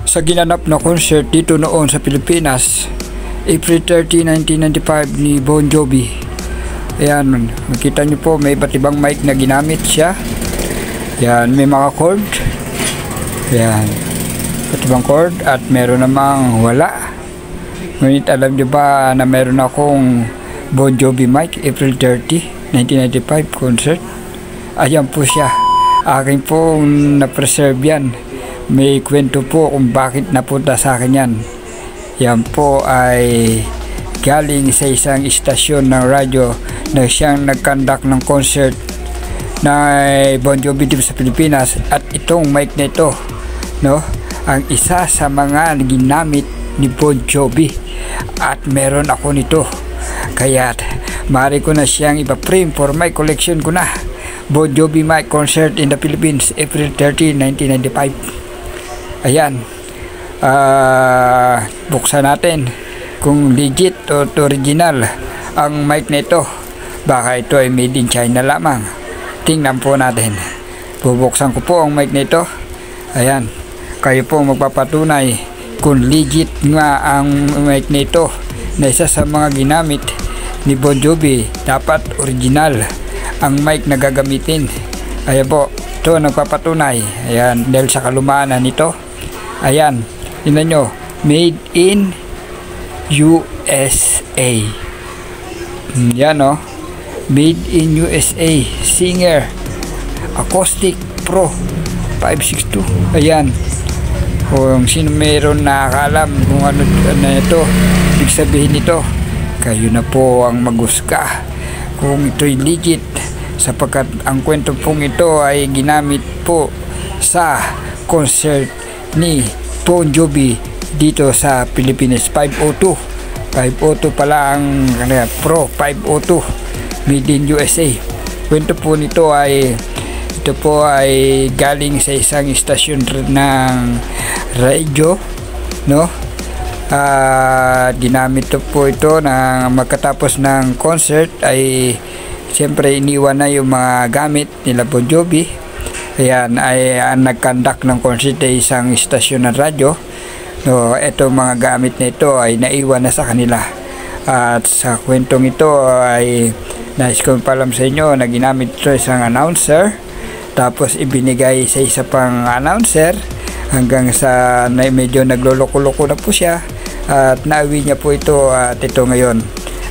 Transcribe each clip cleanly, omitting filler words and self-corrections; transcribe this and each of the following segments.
Sa ginanap na concert dito noon sa Pilipinas, April 30, 1995 ni Bon Jovi. Ayan, makita nyo po may iba't ibang mic na ginamit siya. Ayan, may mga chord. Ayan, iba't ibang chord at meron namang wala. Ngunit alam nyo ba na meron akong Bon Jovi mic April 30, 1995 concert? Ayan po siya. Akin po na-preserve yan. May kwento po kung bakit napunta sa akin yan. Yan po ay galing sa isang istasyon ng radyo na siyang nag-conduct ng concert na Bon Jovi dito sa Pilipinas. At itong mic na ito, no, ang isa sa mga ginamit ni Bon Jovi. At meron ako nito. Kaya maaari ko na siyang ipa-frame for my collection ko na. Bon Jovi mic concert in the Philippines, April 30, 1995. Ayan. Buksan natin kung legit o original ang mic na ito. Baka ito ay made in China lamang. Tingnan po natin. Bubuksan ko po ang mic na ito. Ayan. Kayo po magpapatunay kung legit nga ang mic na ito na isa sa mga ginamit ni Bon Jovi. Dapat original ang mic na gagamitin. Ayan po, ito nagpapatunay. Ayan, dahil sa kalumaan nito. Ayan, tingnan nyo, made in USA. Yan o, made in USA. Singer Acoustic Pro 562. Ayan, kung sino meron nakakalam kung ano ito, ibig sabihin nito, kayo na po ang maghusga kung ito'y legit, sapagkat ang kwento pong ito ay ginamit po sa concert ni Bon Jovi dito sa Pilipinas. 502 pala ang Pro 502 made in USA. Kwento po nito ay ito po ay galing sa isang istasyon ng radio, no? Ginamit po ito na magkatapos ng concert ay siyempre iniwan na yung mga gamit nila Bon Jovi. Ayan, ay nag-conduct ng concert ay isang istasyon ng radyo. No, ito mga gamit na ito ay naiwan na sa kanila. At sa kwentong ito ay nais ko palam sa inyo na ginamit ito isang announcer, tapos ibinigay sa isa pang announcer hanggang sa medyo nagloloko-loko na po siya. At nauwi niya po ito at ito ngayon.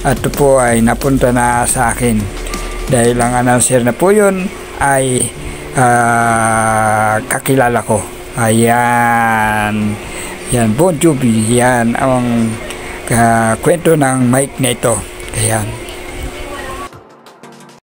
At ito po ay napunta na sa akin. Dahil ang announcer na po yun ay kakilala ko. Ayan. Yan, Bon Jovi. Yan ang kwento ng mic na ito. Ayan.